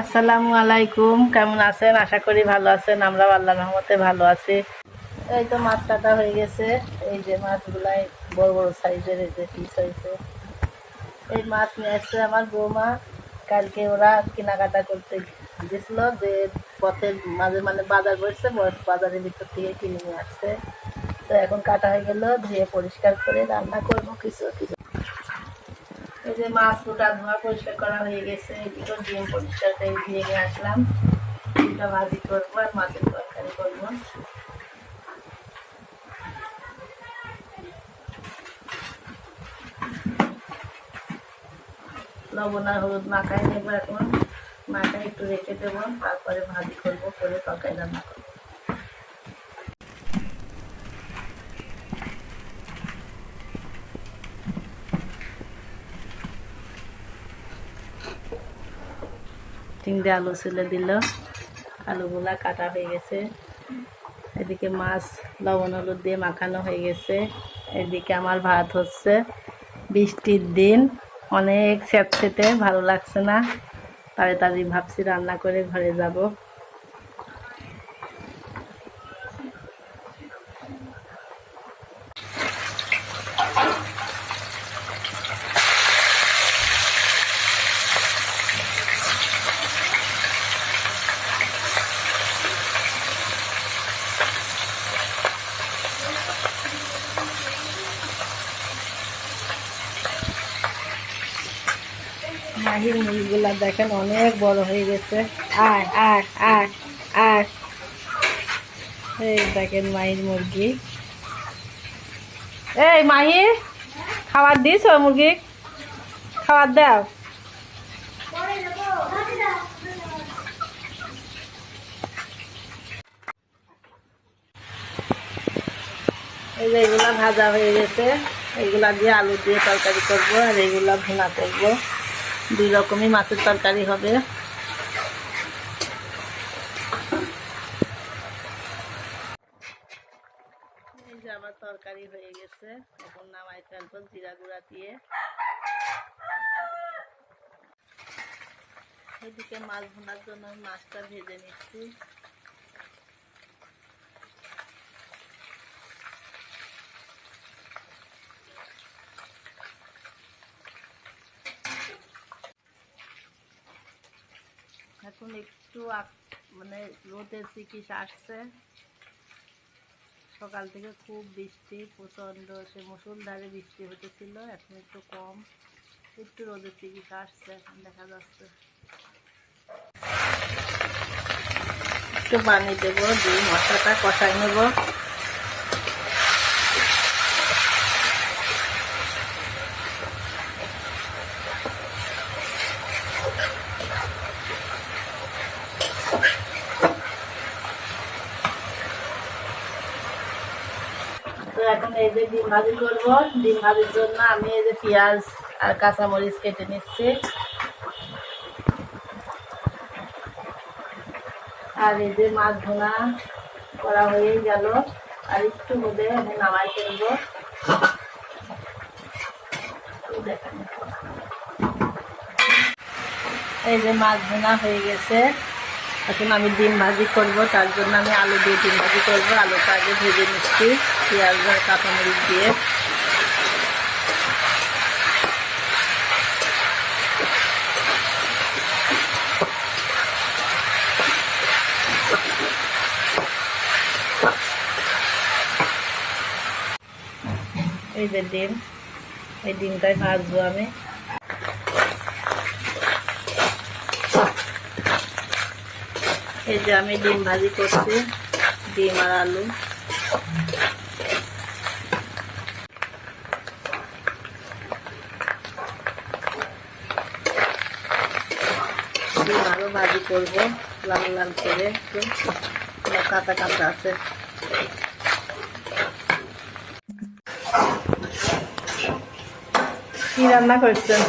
আসসালামু আলাইকুম, কেমন আছেন? আশা করি ভালো আছেন। আমরা আল্লাহর রহমতে ভালো আছি। এই তো মাছ কাটা হয়ে গেছে। এই যে মাছগুলাই বড় বড় সাইজের, এই যে পিস হয়েছে। এই মাছ নিয়ে আসছে আমার বৌমা। কালকে ওরা কেনাকাটা করতে গেছিল, যে পথের মাঝে মানে বাজার বসছে, বাজারের ভিতর থেকে কিনে নিয়ে আসছে। তো এখন কাটা হয়ে গেল, ধুয়ে পরিষ্কার করে রান্না করবো কিছু কিছু। এই যে মাছ গোটা ধোয়া পরিষ্কার করা হয়ে গেছে, এদিকে ডিম পরিষ্কার করে ধুয়ে নিয়ে আসলাম। ডিমটা ভাজি করবো আর মাছের তরকারি করবো। লবণ আর হলুদ মাখাই নেবো এখন। মাখাই একটু রেখে দেবো, তারপরে ভাজি করবো, করে তরকারি রান্না করবো। তিনটে আলু ছিলে দিল, আলুগুলা কাটা হয়ে গেছে। এদিকে মাছ লবণ হলুদ দিয়ে মাখানো হয়ে গেছে। এদিকে আমার ভাত হচ্ছে। বৃষ্টির দিন, অনেক স্যাঁতসেঁতে, ভালো লাগছে না। তাড়াতাড়ি ভাবছি রান্না করে ঘরে যাব। মাহির মুরগিগুলা দেখেন অনেক বড় হয়ে গেছে। আয় আয় আয় আয়, এই দেখেন মাহির মুরগি। এই মাহি, খাবার দিস মুরগি? খাবার দাও। এই যে এগুলা ভাজা হয়ে গেছে, এইগুলা দিয়ে আলু দিয়ে তরকারি করবো, আর এইগুলা ভুনা করবো। দুই রকমই মাছের তরকারি হবে। এই যে আবার তরকারি হয়ে গেছে, এখন নামাই ফেলবো জিরা গুঁড়া দিয়ে। এদিকে মাছ ভুনার জন্য মাছটা ভেজে নিচ্ছি। এখন একটু মানে রোদের চিকিৎসা আসছে। সকাল থেকে খুব বৃষ্টি, প্রচণ্ড সে মুষলধারে বৃষ্টি হতেছিল, এখন একটু কম, একটু রোদের চিকিৎসা আসছে এখন দেখা যাচ্ছে। একটু পানি দেবো, দিয়ে মশলাটা কষাই নেব। তো এখন এই যে ডিম ভাজি করবো। ডিম ভাজির জন্য আমি এই যে পেঁয়াজ আর কাঁচামরিচ কেটে নিচ্ছি। আর এই যে মাছ ভুনা করা হয়ে গেল, আর একটু মধ্যে আমি নামাই ফেলবো। এই যে মাছ ভুনা হয়ে গেছে, এখন আমি ডিম ভাজি করবো। তার জন্য আমি আলু দিয়ে ডিম ভাজি করবো। আলুটা আগে ভেজে নিচ্ছি পেঁয়াজ আর কাঁচামরিচ দিয়ে। এই যে ডিম, এই ডিমটাই ভাজবো আমি। এই যে আমি ডিম ভাজি করছি, ডিম আর আলু। ডিম আরও ভাজি করবো লাল লাল করে, একটু কাঁচা কাঁচা আছে। কি রান্না করছেন?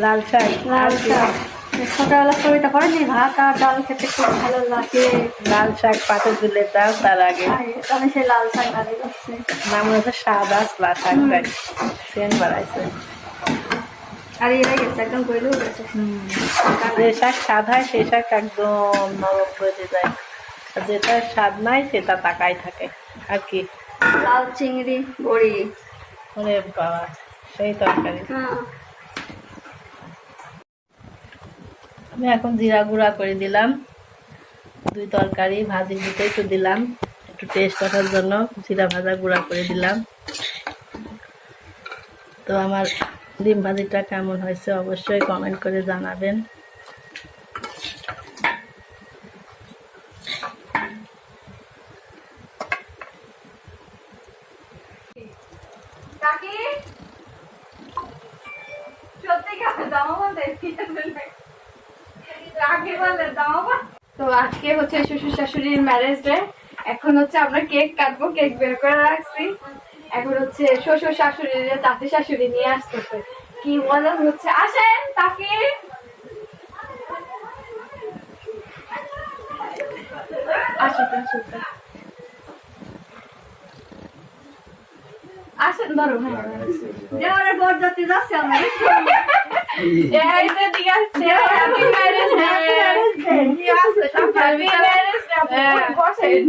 লাল শাক। লাল শাক ছোটবেলা শরীরটা করেনি, ভাত আর ডাল খেতে খুব ভালো লাগে। লাল শাক পাতে তুলে দাও, তার আগে আমি সেই লাল শাক ভালো করছি। নাম হচ্ছে সাদা লাল শাক, সেন বাড়াইছে। আর এরা গেছে একদম গইলেও গেছে। যে শাক স্বাদ হয় সেই শাক একদম নরম হয়ে যায়, আর যেটা স্বাদ নাই সেটা তাকাই থাকে। আর কি লাল চিংড়ি বড়ি। ওরে বাবা, সেই তরকারি। হ্যাঁ আমি এখন জিরা গুঁড়া করে দিলাম, দুই তরকারি ভাজি দিতে একটু দিলাম, একটু টেস্ট করার জন্য জিরা ভাজা গুঁড়া করে দিলাম। তো আমার ডিম ভাজিটা কেমন হয়েছে অবশ্যই কমেন্ট করে জানাবেন। কাকি সত্যি কাকে দামা বলতে কাকে বলে দামা। তো আজকে হচ্ছে শ্বশুর শাশুড়ির ম্যারেজ ডে। এখন হচ্ছে আমরা কেক কাটবো, কেক বের করে রাখছি। এখন হচ্ছে শ্বশুর শাশুড়ির চাচি শাশুড়ি নিয়ে আসতেছে, কি মজা হচ্ছে। আসেন তাকে আসেন ধরো। হ্যাঁ দেওয়ারের বরযাত্রী যাচ্ছে আমরা। এই যে ঠিক আছে, হ্যাপি ম্যারেজ ডে। কি আছে হ্যাপি ম্যারেজ ডে। বসেন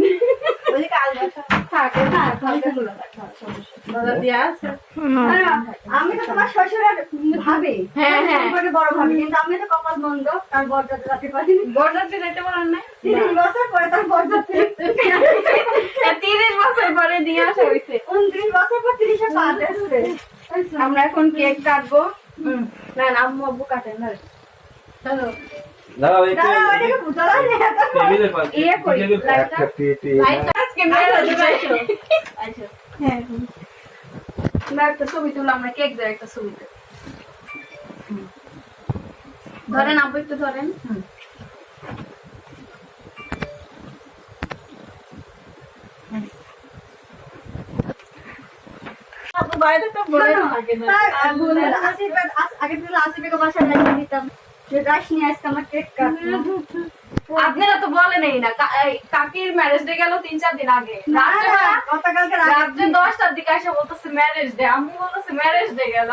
থাকে না খালগুলো আমি তো তোমার শ্বশুরের ভাবি। হ্যাঁ হ্যাঁ সম্পর্কে বড় ভাবি, কিন্তু আমি তো কপাল মন্দ, তার বরযাত্রী যেতে পারিনি। বরযাত্রী যাইতে পারেন না। 30 বছর পরে তার বরযাত্রী। 30 বছর পরে নিয়ে আসা হয়েছে। 29 বছর পর 30-এ পা দিচ্ছে। আমরা এখন কেক কাটবো। না না আম্মু আব্বু কাটেন না। চলো দাঁড়াও, ওইটাকে বুঝালা নেই এত। ইয়ে করি লাইটটা আজকে ম্যারেজ ডে। হ্যাঁ আমরা একটা ছবি তুললাম, আমরা কেক দেয় একটা ছবি ধরেন। আব্বু একটু ধরেন। আপু বাইরে তো বলে থাকে না। তার আশীর্বাদ আগে থেকে আশীর্বাদ বাসায় লাগিয়ে দিতাম যে রাইস নিয়ে আজকে আমার কেক কাটবো। আপনারা তো বলেনই না। কাকির ম্যারেজ ডে গেল 3-4 দিন আগে। গতকালকে রাত্রে 10টার দিকে এসে বলতেছে ম্যারেজ ডে। আমি বলতেছে ম্যারেজ ডে গেল।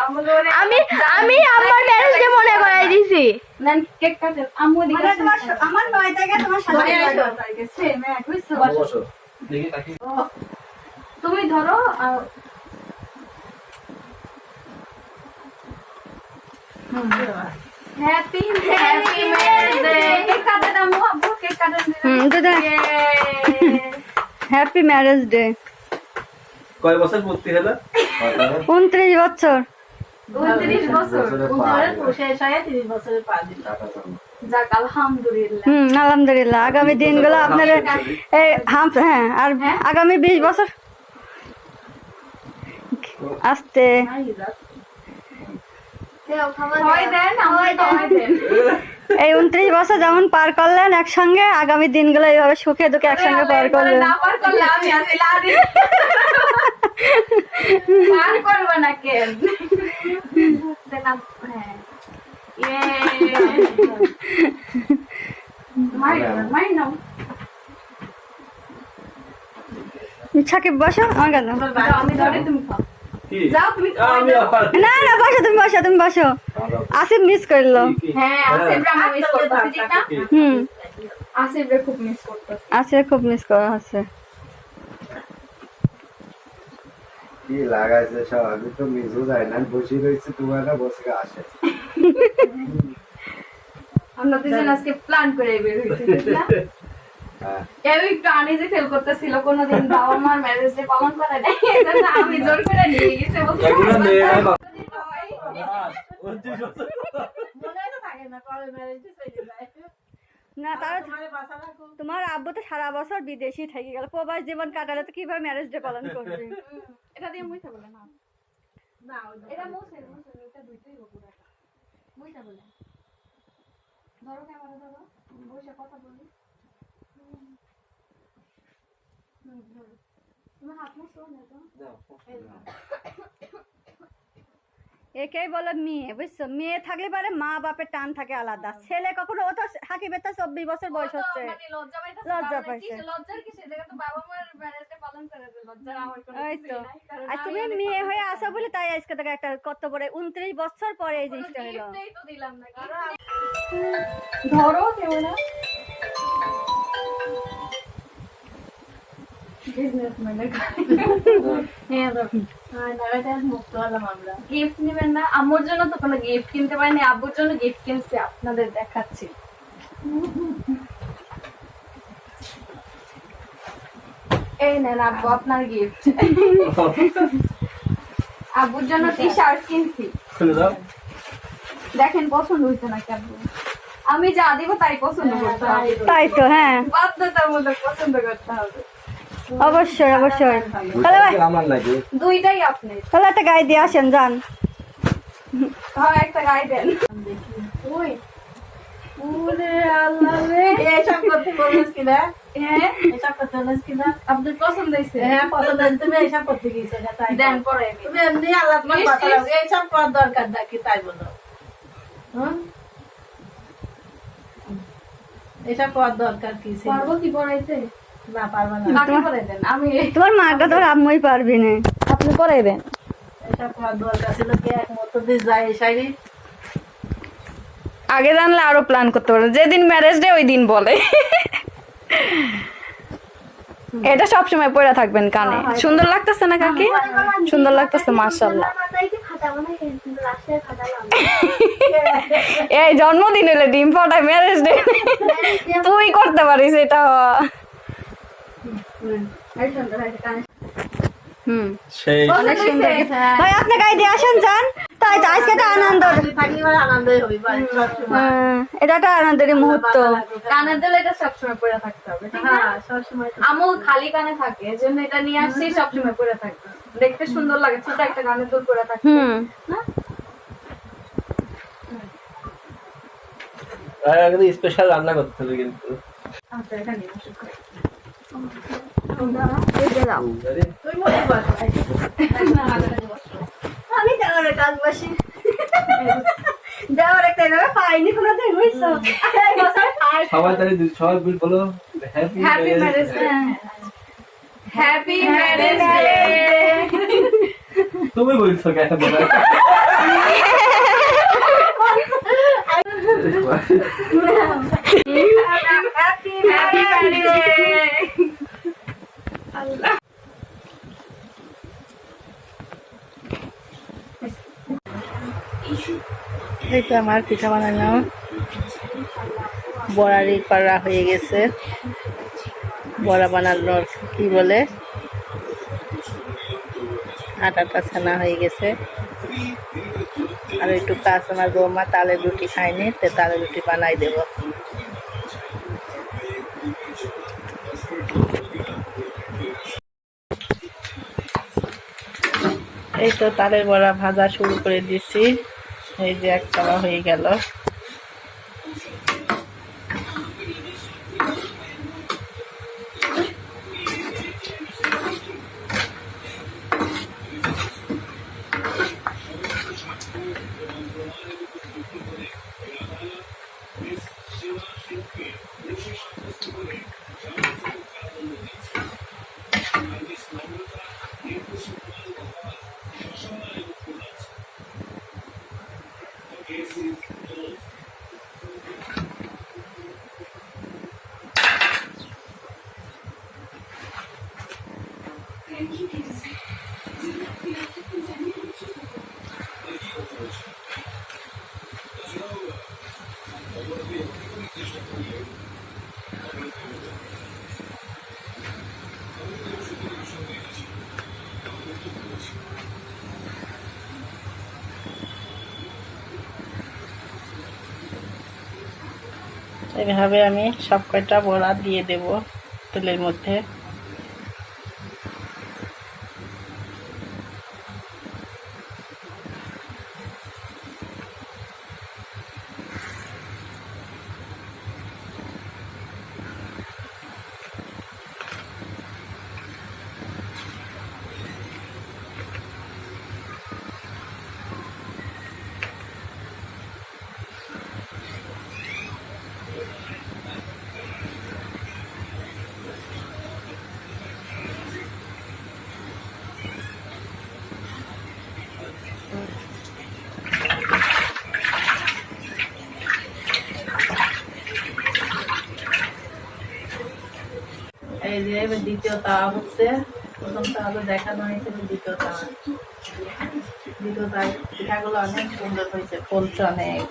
আমি আমার ম্যারেজ ডে মনে করাই দিছি। নেন কেক কাটেন। আম্মু দিকে মানে তোমার আমার 9 তারিখে তোমার সাথে সেম এক বুঝছো। তুমি ধরো। Happy marriage day. কেক কাটেন আম্মু আব্বু কেক কাটেন। Happy marriage day. কয় বছর পূর্তি হলো? 29 বছর। 29 বছর শেষ হয়ে 30 বছরের পা দিল। যাক আলহামদুলিল্লাহ। আলহামদুলিল্লাহ। আগামী দিনগুলো আপনার হ্যাঁ, আর আগামী 20 বছর আসতে। হয় দেন হয় দেন। এই 29 বছর যেমন পার করলেন একসঙ্গে, আগামী দিনগুলো এইভাবে সুখে দুঃখে একসঙ্গে পার করলেন। না পার করলে আমি আছি লাদি। পার করব না কেন? দেন হ্যাঁ ইয়ে মাই নাও। সাকিব বসো, আমার কাছে আমি ধরে তুমি খাও। কি? যাও তুমি আমি আবার না না বসো, তুমি বসো। আসিফ মিস করলো। হ্যাঁ আসিফ রা মিস করতেছি ঠিক না? আসিফ রে খুব মিস করতেছি। আসিফ খুব মিস করা আছে। কি লাগাইছে সব, আমি তো মিজু যাই না, বসে রয়েছে, তোমার বসে আসে। আমরা দুজন আজকে প্ল্যান করে বের হইছি ঠিক না? কেউ একটু আনইজি ফিল করতেছিল, কোনোদিন বাবা মার ম্যারেজ ডে পালন করে নাই, এজন্য আমি জোর করে নিয়ে গেছি। এগুলো মেয়েরা মনে তো থাকে না কবে ম্যারেজ চলে যায়। না তার তোমার বাসা রাখো। তোমার আব্বু তো সারা বছর বিদেশি থেকে গেল, প্রবাস জীবন কাটালে তো কিভাবে ম্যারেজ ডে পালন করবে? এটা দিয়ে মুইতা বলে না, না এটা মুছে এটা দুইটাই বকুড়া মুইতা বলে। ধরো ক্যামেরা ধরো, বসে কথা বলি। তোমার হাত মুছো না তো। একেই বলে মেয়ে, বুঝছো? মেয়ে থাকলে পারে মা বাপের টান থাকে আলাদা। ছেলে কখনো, ও তো হাকিবের তো 24 বছর বয়স হচ্ছে। মানে লজ্জা পাইতাছে, লজ্জা বাবা, পাইছে। কিসে লজ্জার কিসে? দেখো তো বাবা মার ম্যারেজটা পালন করে যে লজ্জার আমার কোনো ওই কিছুই তো। নাই, কারণ আর আমি তুমি অনেক মেয়ে পালন হয়ে করতে আসো পারি। বলে তাই আজকে থেকে একটা কত বড় 29 বছর পরে এই কোনো জিনিসটা হলো। gift-ই তো দিলাম না, ধরো কেমন না বিজনেসম্যানের মুক্ত হলাম আমরা। গিফট নেবেন না? আম্মুর জন্য তো কোনো গিফট কিনতে পারিনি, আব্বুর জন্য গিফট কিনছি, আপনাদের দেখাচ্ছি। এই নেন আব্বু আপনার গিফট। আব্বুর জন্য টি শার্ট কিনছি, খুলে দাও। দেখেন পছন্দ হয়েছে নাকি আব্বু? আমি যা দিব তাই পছন্দ করতে হবে, তাই তো, হ্যাঁ, বাধ্যতার মধ্যে পছন্দ করতে হবে। অবশ্যই অবশ্যই। তাহলে আমার লাগে দুইটাই আপনি, তাহলে একটা গায়ে দিয়ে আসেন, যান। হ্যাঁ একটা গায়ে দেন। ওই ওরে আল্লাহ রে, এইসব করতে বলিস কিনা? হ্যাঁ এইসব করতে বলিস কিনা? আপনার পছন্দ হয়েছে? হ্যাঁ, পছন্দ হয়েছে। তুমি এইসব করতে গিয়েছো না, তাই দেন বলো। পরে তুমি এমনি আল্লাহ তোমার Yes, কথা yes. রাখো, এইসব করার দরকার নাকি, তাই বলো। হুম? এইসব করার দরকার কি ছিল? পারবো কি পড়াইতে? না, পারবে না। কাকে পড়াই দেন? আমি তোমার মাটা তোর আম্মুই পারবি না। আপনি পড়াই দেন। এইসব করার দরকার ছিল কি? এক মতো দিয়ে যায় এই শাড়ি। আগে জানলে আরো প্ল্যান করতে পারো, যেদিন ম্যারেজ ডে ওই দিন বলে। এটা সবসময় পরে থাকবেন কানে। সুন্দর লাগতেছে না কাকি? সুন্দর লাগতেছে, মাশাআল্লাহ। মাথায় কি ফাটাবো না, কিন্তু রাস্তায় ফাটালাম। এই জন্মদিন হলে ডিম ফাটায়, ম্যারেজ ডে তুই করতে পারিস এটা। হুম সেই অনেক সুন্দর। ভাই আপনি গায়ে দিয়ে আসেন, যান। তাই তো আজকে একটা আনন্দ। থাকলে এবার আনন্দই হবে বাড়ির সবসময়। এটা একটা আনন্দের মুহূর্ত। কানের দিলে এটা সবসময় পরে থাকতে হবে, ঠিক না? হ্যাঁ, সবসময় তো। আমু খালি কানে থাকে, এজন্য এটা নিয়ে আসছি, সবসময় পরে থাকবে, দেখতে সুন্দর লাগে, ছোট একটা কানের দুল পরে থাকবে। হুম। স্পেশাল রান্না করতে হবে কিন্তু। আচ্ছা এটা নিয়ে আসুক। আরে, তুই মনে কর। আমি দেওয়ারের কাজ বসি। দেওয়ার একটা এভাবে পাইনি কোনোদিন, বুঝছো? এই বছর ফার্স্ট। সবাই তাহলে সবাই বলো happy happy marriage day. Happy marriage day. তুমি বলছো কেন বলো? Happy marriage day. এই তো আমার পিঠা বানানো বড়ারি করা হয়ে গেছে। বড়া বানানোর কি বলে, আটাটা ছানা হয়ে গেছে। আর একটু কাজ, আমার বৌমা তালের রুটি খায়নি, তো তালের রুটি বানাই দেব। এই তো তালের বড়া ভাজা শুরু করে দিচ্ছি। এই যে এক তাওয়া হয়ে গেল। এইভাবে আমি সব কয়টা বড়া দিয়ে দেব তেলের মধ্যে। এই যে এবার দ্বিতীয় তাওয়া হচ্ছে, প্রথম তাওয়া তো দেখানো হয়েছে, দ্বিতীয় তাওয়া। দ্বিতীয় তাওয়া পিঠাগুলো অনেক সুন্দর হয়েছে, ফুলছে অনেক।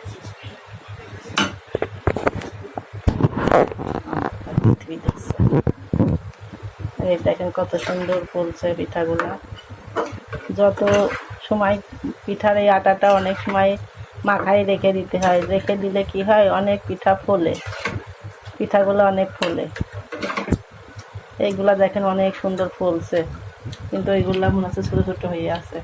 এই দেখেন কত সুন্দর ফুলছে পিঠাগুলো। যত সময় পিঠার এই আটাটা অনেক সময় মাখায় রেখে দিতে হয়, রেখে দিলে কি হয় অনেক পিঠা ফোলে, পিঠাগুলো অনেক ফোলে। এইগুলা দেখেন অনেক সুন্দর ফুলছে, কিন্তু এইগুলা মনে হচ্ছে ছোট ছোট হয়ে আছে।